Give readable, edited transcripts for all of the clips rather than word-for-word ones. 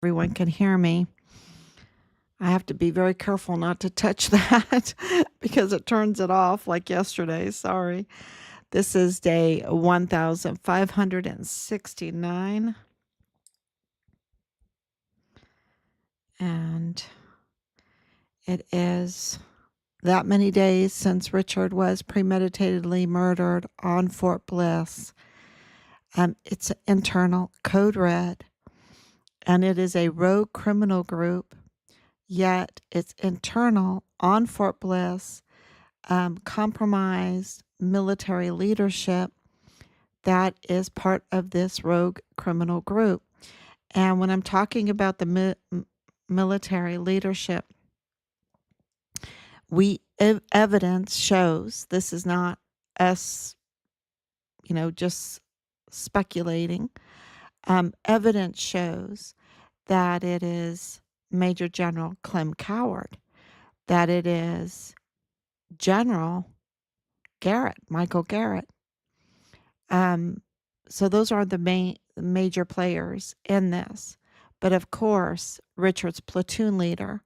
everyone can hear me. I have to be very careful not to touch that because it turns it off like yesterday. Sorry. This is day 1569. And it is that many days since Richard was premeditatedly murdered on Fort Bliss. It's an internal code red, and it is a rogue criminal group, yet it's internal on Fort Bliss, compromised military leadership that is part of this rogue criminal group. And when I'm talking about the military leadership, evidence shows, this is not us, just speculating. Evidence shows that it is Major General Clem Coward, that it is General Garrett, Michael Garrett. So those are the major players in this. But of course, Richard's platoon leader,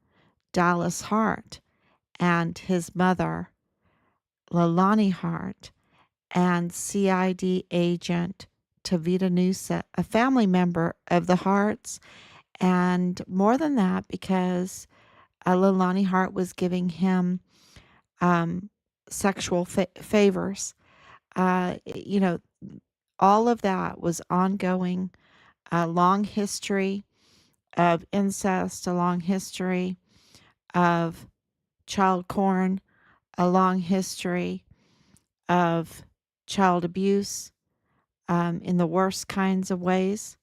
Dallas Hart, and his mother, Leilani Hart, and CID agent Tavita Nusa, a family member of the Harts, and more than that, because Leilani Hart was giving him sexual favors. All of that was ongoing, a long history of incest, a long history of child porn, a long history of child abuse in the worst kinds of ways.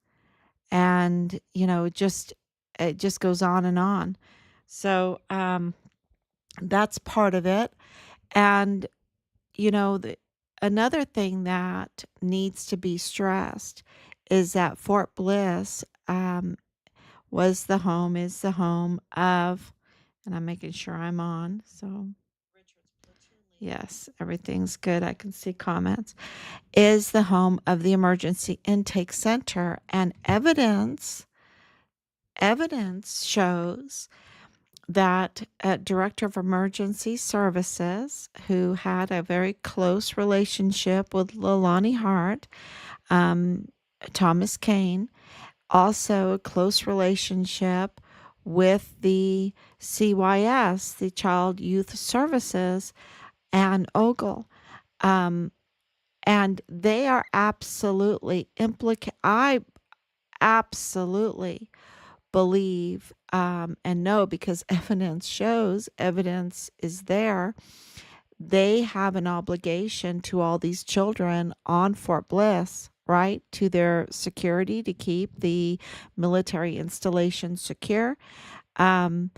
And, it just goes on and on. So that's part of it. And, another thing that needs to be stressed is that Fort Bliss is the home of, and I'm making sure I'm on. So, yes, everything's good. I can see comments. Is the home of the Emergency Intake Center, and evidence shows that Director of Emergency Services, who had a very close relationship with Leilani Hart, Thomas Kane, also a close relationship with the CYS, the Child Youth Services, and Ogle. And they are absolutely I absolutely believe and know, because evidence is there. They have an obligation to all these children on Fort Bliss, right? To their security, to keep the military installation secure. And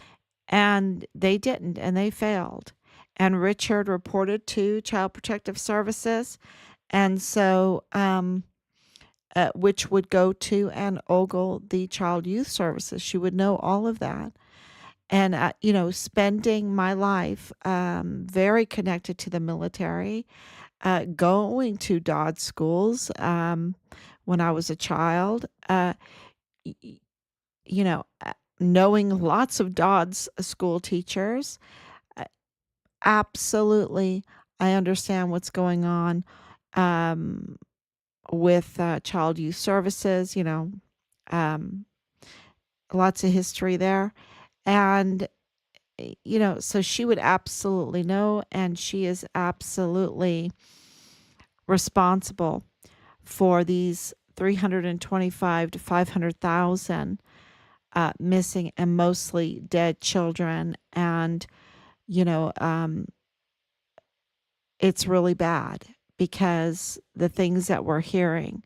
they didn't, and they failed. And Richard reported to Child Protective Services. And so, which would go to and Ogle, the Child Youth Services. She would know all of that. And, spending my life very connected to the military, going to DOD schools when I was a child, knowing lots of DOD's school teachers, absolutely, I understand what's going on with Child Youth Services, lots of history there. And, so she would absolutely know, and she is absolutely responsible for these 325 to 500,000 missing and mostly dead children. And, it's really bad, because the things that we're hearing,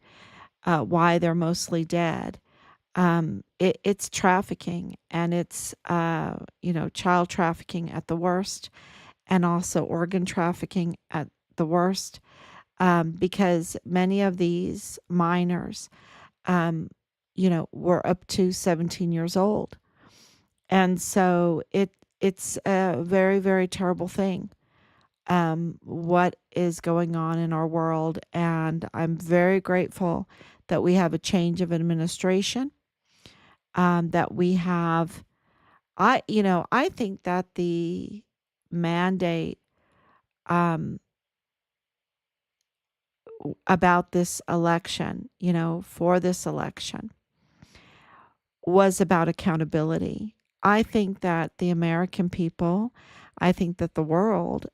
why they're mostly dead, it's trafficking, and it's, child trafficking at the worst, and also organ trafficking at the worst, because many of these minors, were up to 17 years old. And so it's a very, very terrible thing, what is going on in our world. And I'm very grateful that we have a change of administration, that we have. I think that the mandate um, about this election, for this election, was about accountability. I think that the American people, I think that the world,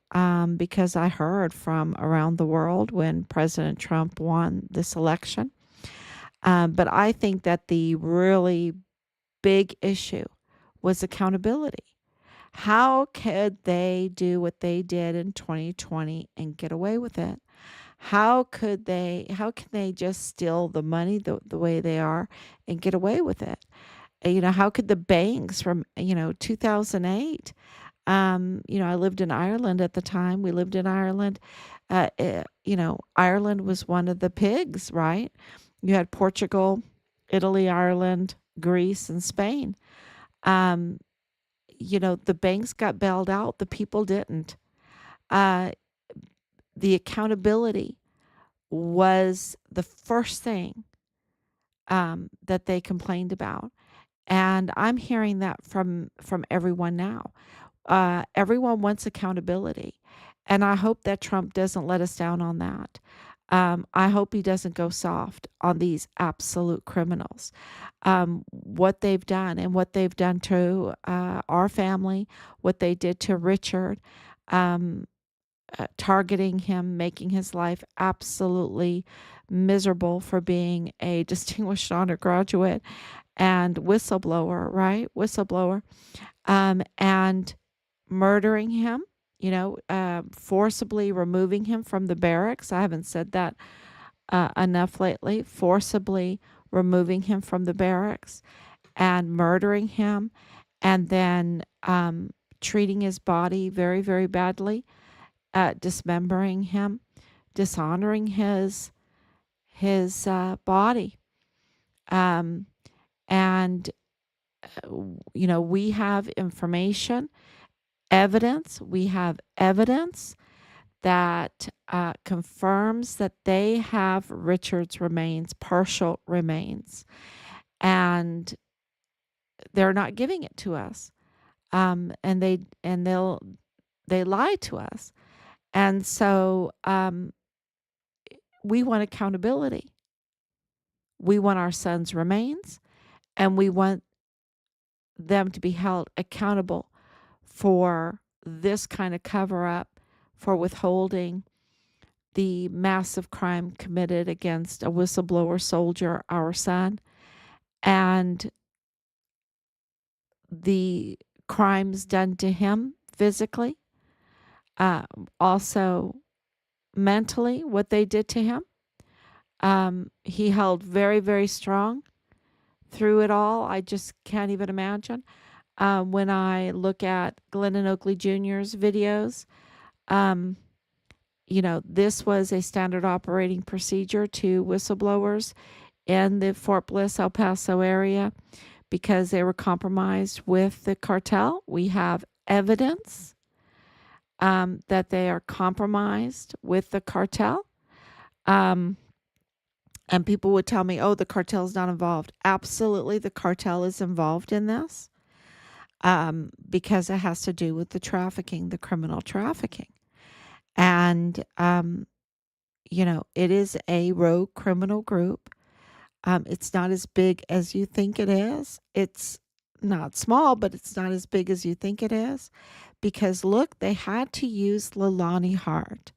because I heard from around the world when President Trump won this election, but I think that the really big issue was accountability. How could they do what they did in 2020 and get away with it? How can they just steal the money the way they are and get away with it? How could the banks from, 2008, I lived in Ireland at the time. We lived in Ireland. Ireland was one of the pigs, right? You had Portugal, Italy, Ireland, Greece, and Spain. Um, the banks got bailed out, the people didn't. Uh, the accountability was the first thing that they complained about. And I'm hearing that from everyone now. Everyone wants accountability. And I hope that Trump doesn't let us down on that. I hope he doesn't go soft on these absolute criminals. What they've done and what they've done to our family, what they did to Richard, um, targeting him, making his life absolutely miserable for being a distinguished honor graduate and whistleblower, right? Whistleblower, and murdering him, forcibly removing him from the barracks. I haven't said that enough lately. Forcibly removing him from the barracks and murdering him, and then treating his body very, very badly, dismembering him, dishonoring his body, um, and we have information, evidence. We have evidence that confirms that they have Richard's remains, partial remains, and they're not giving it to us. And they lie to us, and so we want accountability. We want our son's remains, and we want them to be held accountable for this kind of cover up, for withholding the massive crime committed against a whistleblower soldier, our son, and the crimes done to him physically, also mentally, what they did to him. He held very, very strong through it all. I just can't even imagine. When I look at Glennon Oakley Jr.'s videos, um, this was a standard operating procedure to whistleblowers in the Fort Bliss, El Paso area because they were compromised with the cartel. We have evidence that they are compromised with the cartel. And people would tell me, oh, the cartel is not involved. Absolutely, the cartel is involved in this because it has to do with the trafficking, the criminal trafficking. And, it is a rogue criminal group. It's not as big as you think it is. It's not small, but it's not as big as you think it is. Because look, they had to use Leilani Hart,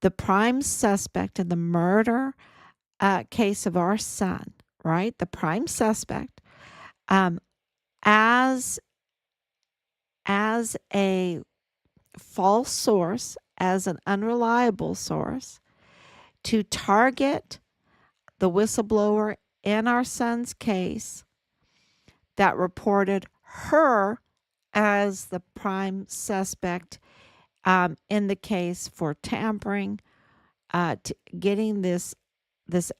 the prime suspect in the murder case of our son, right? The prime suspect, um, as a false source, as an unreliable source, to target the whistleblower in our son's case that reported her as the prime suspect in the case for tampering, getting this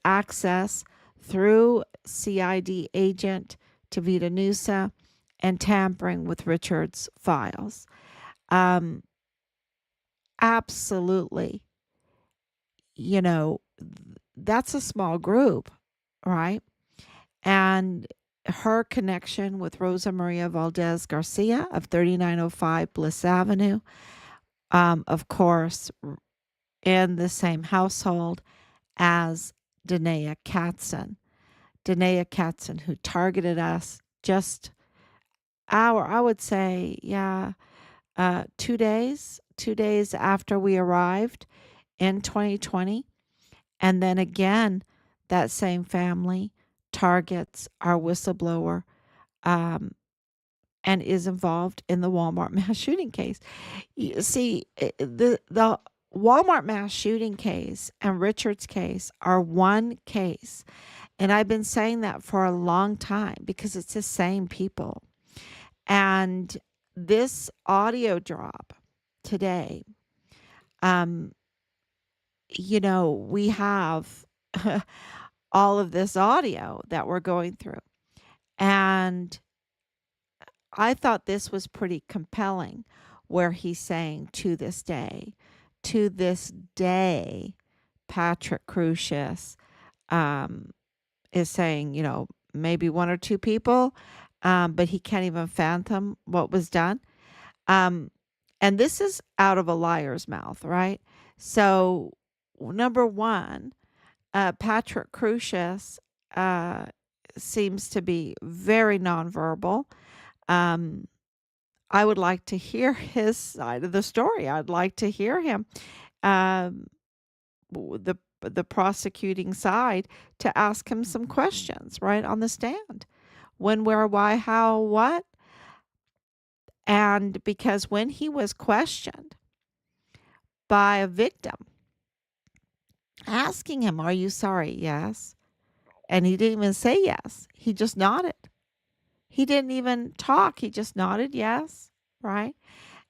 access through CID agent Tavita Nusa and tampering with Richard's files. Absolutely, you know, that's a small group, right? And her connection with Rosa Maria Valdez Garcia of 3905 Bliss Avenue, of course, in the same household as Danae Katzen. Danae Katzen, who targeted us just I would say, yeah, 2 days after we arrived in 2020. And then again, that same family targets our whistleblower, um, and is involved in the Walmart mass shooting case. You see, the Walmart mass shooting case and Richard's case are one case. And I've been saying that for a long time because it's the same people. And this audio drop today, um, we have all of this audio that we're going through. And I thought this was pretty compelling, where he's saying to this day, Patrick Crusius is saying, maybe one or two people, but he can't even fathom what was done. Um, and this is out of a liar's mouth, right? So, number one, Patrick Crusius seems to be very nonverbal. Um, I would like to hear his side of the story. I'd like to hear him, um, the prosecuting side, to ask him some questions right on the stand. When, where, why, how, what? And because when he was questioned by a victim, asking him, "Are you sorry?" Yes. And he didn't even say yes. He just nodded. He didn't even talk. He just nodded yes, right?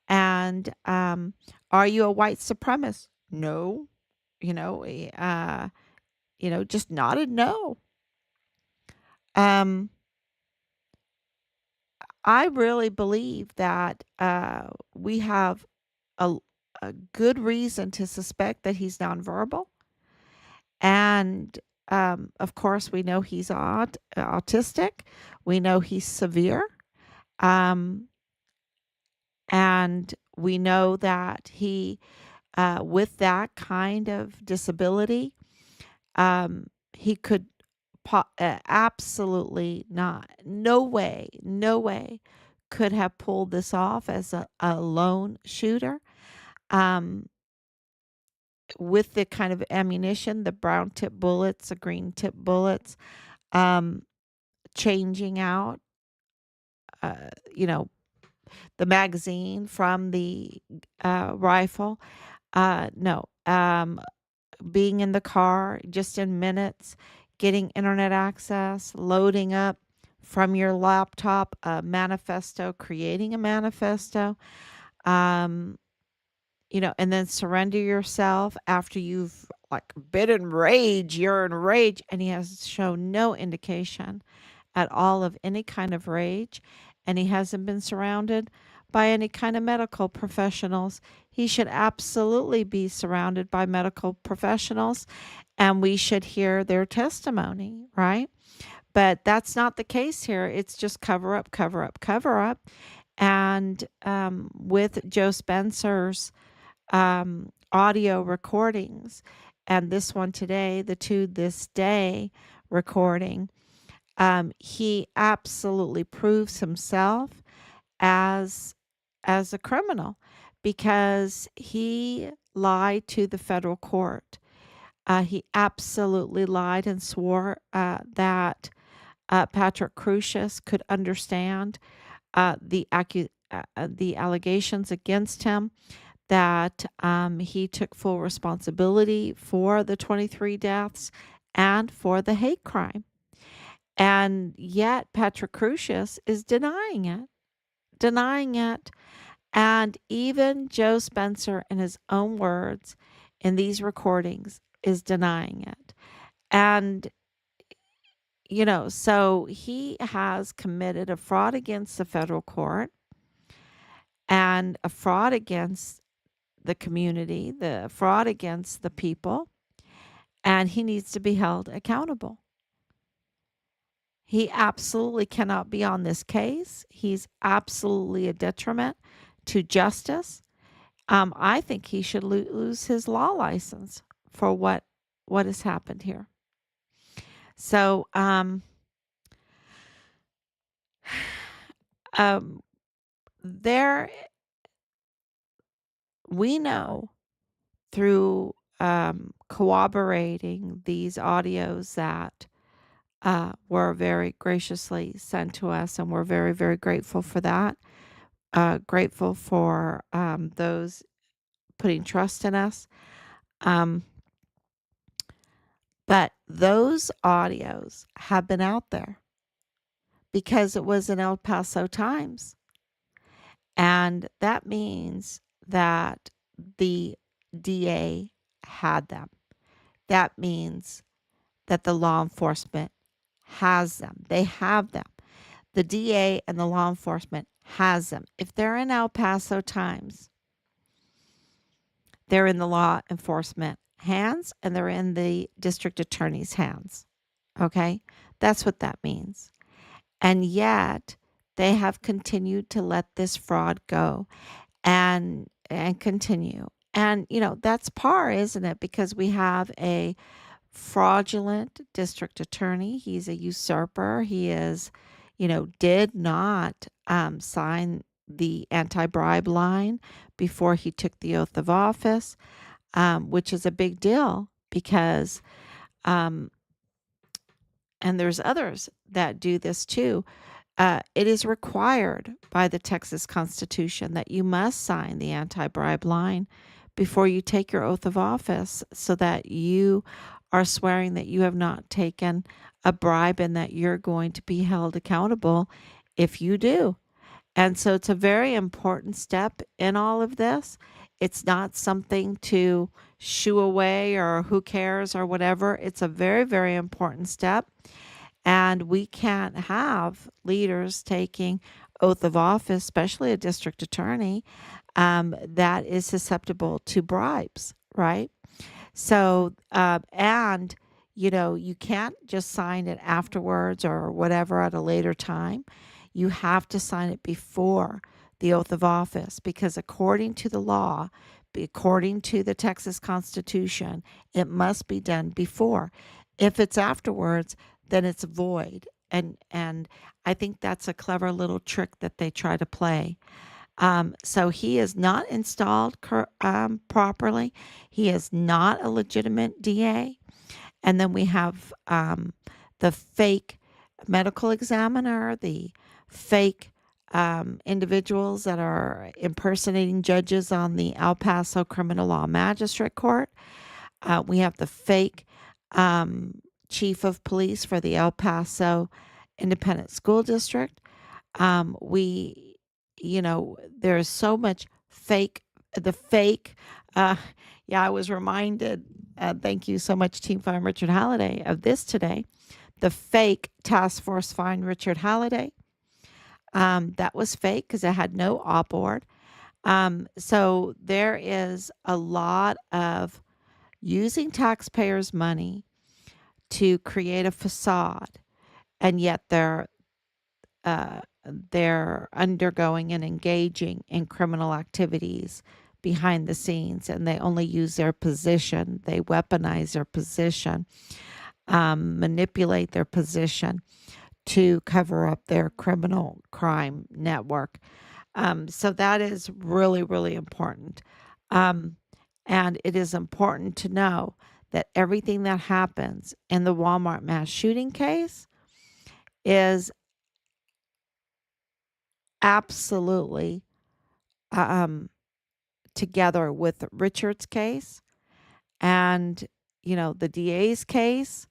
And are you a white supremacist? No. You know, just nodded no. Um, I really believe that we have a, a good reason to suspect that he's nonverbal. And of course, we know he's autistic. We know he's severe. Um, and we know that with that kind of disability, he could absolutely not, no way could have pulled this off as a lone shooter. Um, with the kind of ammunition, the brown tip bullets, the green tip bullets, um, changing out, uh, you know, the magazine from the rifle. No, being in the car just in minutes, getting internet access, loading up from your laptop a manifesto, creating a manifesto, um, and then surrender yourself after you've like been in rage. You're in rage, and he has shown no indication at all of any kind of rage, and he hasn't been surrounded by any kind of medical professionals. He should absolutely be surrounded by medical professionals, and we should hear their testimony, right? But that's not the case here. It's just cover up, cover up, cover up. And with Joe Spencer's audio recordings, and this one today, the To This Day recording, he absolutely proves himself as a criminal, because he lied to the federal court. He absolutely lied and swore that Patrick Crusius could understand the allegations against him, that he took full responsibility for the 23 deaths and for the hate crime. And yet Patrick Crusius is denying it. And even Joe Spencer, in his own words in these recordings, is denying it. And, so he has committed a fraud against the federal court and a fraud against the community, the fraud against the people, and he needs to be held accountable. He absolutely cannot be on this case. He's absolutely a detriment to justice. I think he should lose his law license for what has happened here. So, um, there we know through corroborating these audios that were very graciously sent to us, and we're very, very grateful for that. Grateful for those putting trust in us. Um, but those audios have been out there because it was in El Paso Times. And that means that the DA had them. That means that the law enforcement has them. They have them. The DA and the law enforcement has them. If they're in El Paso Times, they're in the law enforcement hands and they're in the district attorney's hands. Okay? That's what that means. And yet they have continued to let this fraud go and continue. And that's par, isn't it? Because we have a fraudulent district attorney. He's a usurper. He did not sign the anti-bribe line before he took the oath of office, which is a big deal because, um, and there's others that do this too. It is required by the Texas Constitution that you must sign the anti-bribe line before you take your oath of office so that you are swearing that you have not taken a bribe and that you're going to be held accountable if you do. And so it's a very important step in all of this. It's not something to shoo away or who cares or whatever. It's a very, very important step. And we can't have leaders taking oath of office, especially a district attorney, that is susceptible to bribes, right? So, you can't just sign it afterwards or whatever at a later time. You have to sign it before the oath of office because, according to the law, according to the Texas Constitution, it must be done before. If it's afterwards, then it's void. And I think that's a clever little trick that they try to play. So he is not installed properly. He is not a legitimate DA. And then we have the fake medical examiner, the fake individuals that are impersonating judges on the El Paso Criminal Law Magistrate Court. We have the fake chief of police for the El Paso Independent School District. We, there's so much the fake. Uh, yeah, I was reminded, thank you so much, Team Find Richard Halliday, of this today. The fake task force find Richard Halliday. That was fake because it had no op board. So there is a lot of using taxpayers' money to create a facade, and yet uh, they're undergoing and engaging in criminal activities behind the scenes, and they only use their position. They weaponize their position, manipulate their position to cover up their criminal crime network. So that is really, really important. Um, and it is important to know that everything that happens in the Walmart mass shooting case is absolutely um, together with Richard's case and, the DA's case.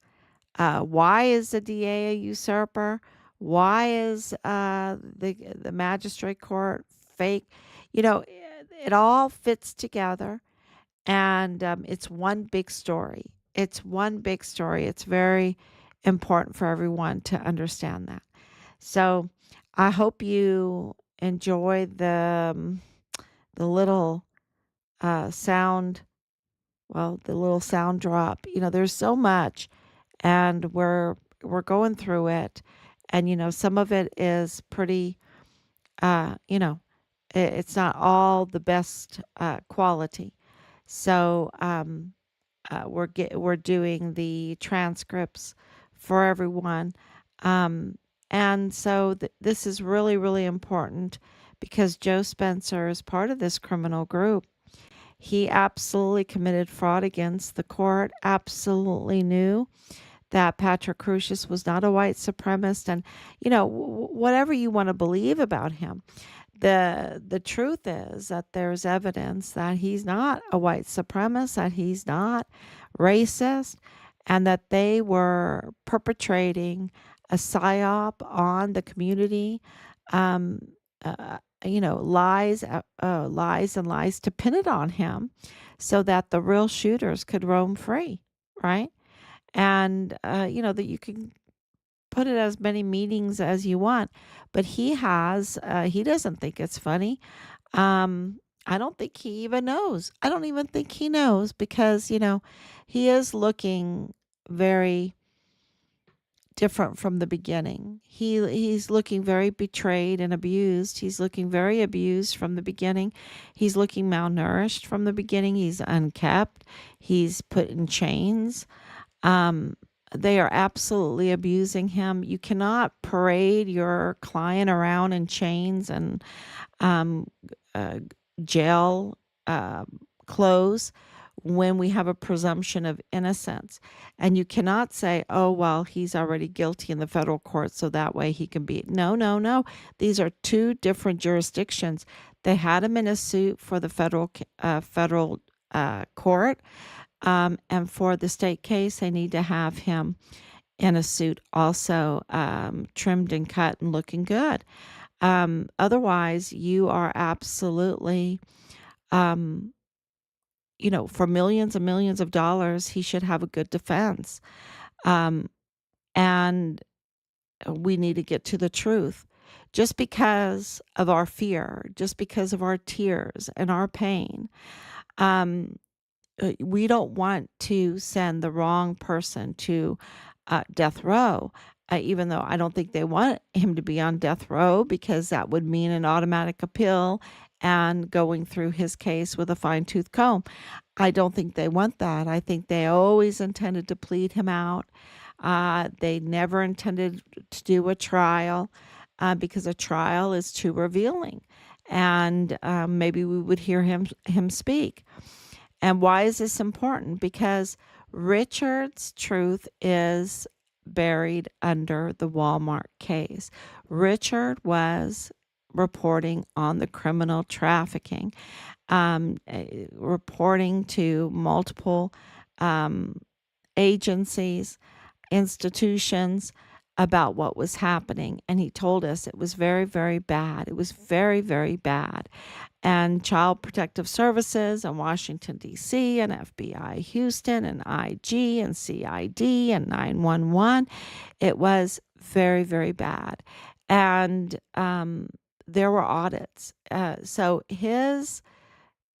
Why is the DA a usurper? Why is the magistrate court fake? It all fits together, and it's one big story. It's one big story. It's very important for everyone to understand that. So I hope you enjoy the little sound. Well, the little sound drop. There's so much, and we're going through it, And, some of it is pretty, uh, you know, it's not all the best quality. So we're doing the transcripts for everyone, um, and so this is really really important because Joe Spencer is part of this criminal group. He absolutely committed fraud against the court. Absolutely knew that Patrick Crusius was not a white supremacist, and whatever you want to believe about him, the truth is that there's evidence that he's not a white supremacist, that he's not racist, and that they were perpetrating a psyop on the community, um, lies and lies to pin it on him, so that the real shooters could roam free, right? And that you can put it as many meetings as you want, but he doesn't think it's funny. I don't think he even knows. I don't even think he knows because, he is looking very different from the beginning. He's looking very betrayed and abused. He's looking very abused from the beginning. He's looking malnourished from the beginning. He's unkept. He's put in chains. Um, they are absolutely abusing him. You cannot parade your client around in chains and um, uh, jail clothes when we have a presumption of innocence. And you cannot say, oh, well, he's already guilty in the federal court, so that way he can be. No, no, no. These are two different jurisdictions. They had him in a suit for the federal court. And for the state case, they need to have him in a suit also, trimmed and cut and looking good. Otherwise, you are absolutely, um, for millions and millions of dollars, he should have a good defense. Um, and we need to get to the truth. Just because of our fear, just because of our tears and our pain, um, we don't want to send the wrong person to death row, even though I don't think they want him to be on death row because that would mean an automatic appeal and going through his case with a fine tooth comb. I don't think they want that. I think they always intended to plead him out. They never intended to do a trial because a trial is too revealing. And maybe we would hear him speak. And why is this important? Because Richard's truth is buried under the Walmart case. Richard was reporting on the criminal trafficking, reporting to multiple um, agencies, institutions about what was happening. And he told us it was very, very bad. It was very, very bad. And Child Protective Services in Washington, D.C., and FBI Houston, and IG, and CID, and 911. It was very, very bad. And there were audits. So his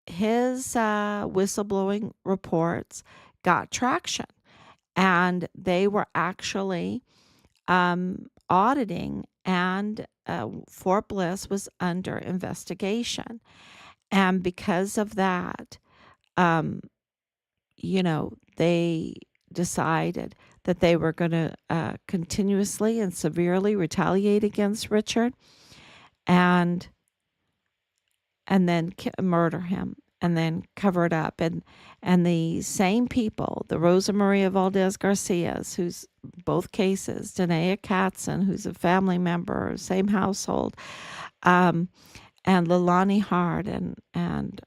whistleblowing reports got traction, and they were actually auditing, and Fort Bliss was under investigation. And because of that, um, they decided that they were going to continuously and severely retaliate against Richard, and then murder him, and then cover it up. And the same people, the Rosa Maria Valdez Garcias, who's both cases, Danae Katzen, who's a family member, same household, um, and Leilani Hart, and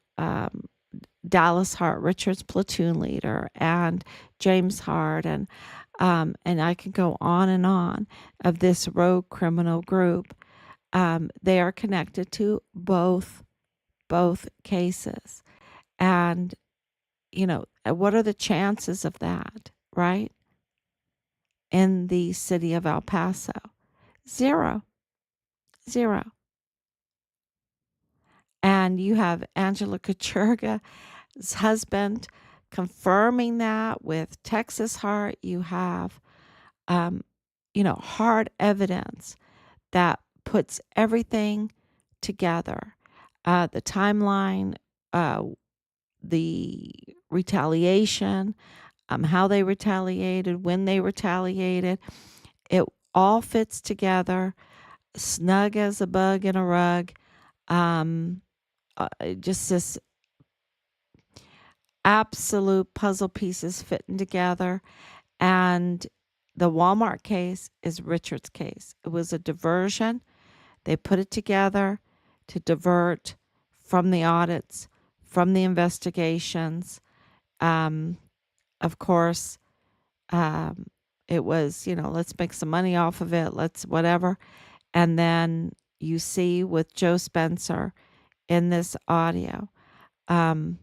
Dallas Hart, Richard's platoon leader, and James Hart, and I can go on of this rogue criminal group. They are connected to both cases. And, what are the chances of that, right? In the city of El Paso? Zero, zero. And you have Angela Kachurga's husband confirming that with Texas Heart. You have hard evidence that puts everything together. The timeline, uh, the retaliation, how they retaliated, when they retaliated. It all fits together, snug as a bug in a rug. Um, just this absolute puzzle pieces fitting together. And the Walmart case is Richard's case. It was a diversion. They put it together to divert from the audits, from the investigations. Um, of course, um, it was, let's make some money off of it, let's whatever. And then you see with Joe Spencer in this audio, um,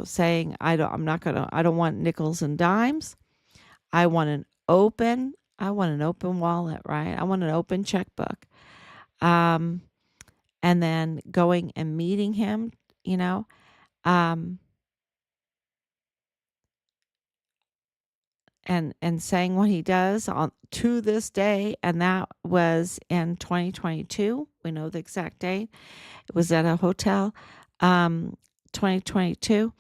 saying, I don't want nickels and dimes. I want I want an open wallet, right? I want an open checkbook. Um, and then going and meeting him, you know, um, and saying what he does on to this day, and that was in 2022. We know the exact date. It was at a hotel, um, 2022,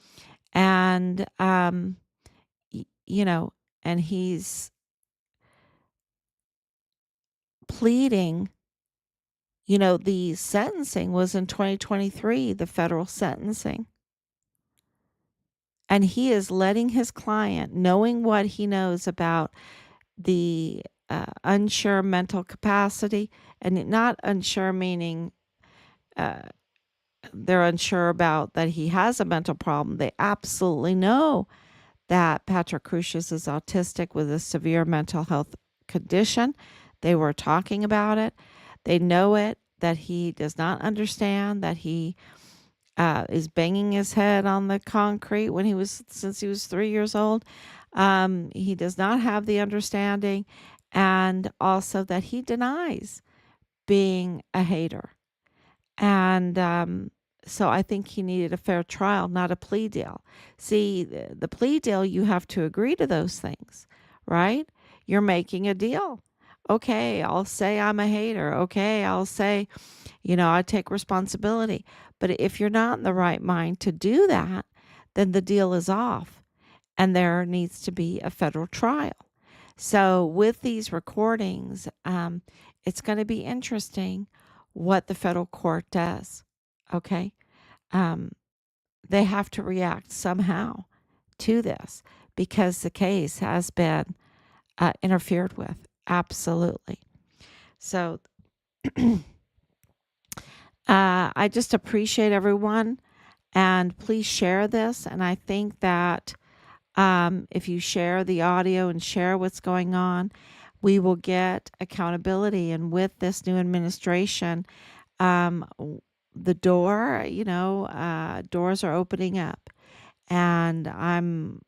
and you know, and he's pleading. The sentencing was in 2023, the federal sentencing. And he is letting his client, knowing what he knows about the unsure mental capacity, and not unsure meaning uh, they're unsure about that he has a mental problem. They absolutely know that Patrick Crusius is autistic with a severe mental health condition. They were talking about it. They know it, that he does not understand, that he is banging his head on the concrete since he was 3 years old. He does not have the understanding, and also that he denies being a hater. And so I think he needed a fair trial, not a plea deal. See, the plea deal, you have to agree to those things, right? You're making a deal. Okay, I'll say I'm a hater. Okay, I'll say, I take responsibility. But if you're not in the right mind to do that, then the deal is off and there needs to be a federal trial. So, with these recordings, it's going to be interesting what the federal court does. Okay. Um, they have to react somehow to this because the case has been interfered with. Absolutely. So, I just appreciate everyone, and please share this. And I think that if you share the audio and share what's going on, we will get accountability. And with this new administration, um, the doors are opening up, and I'm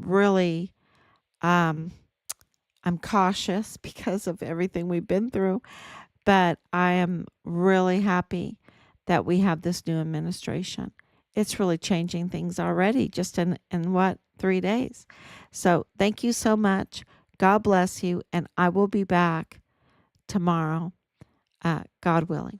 really um, I'm cautious because of everything we've been through, but I am really happy that we have this new administration. It's really changing things already, just in what, 3 days. So thank you so much. God bless you, and I will be back tomorrow, God willing.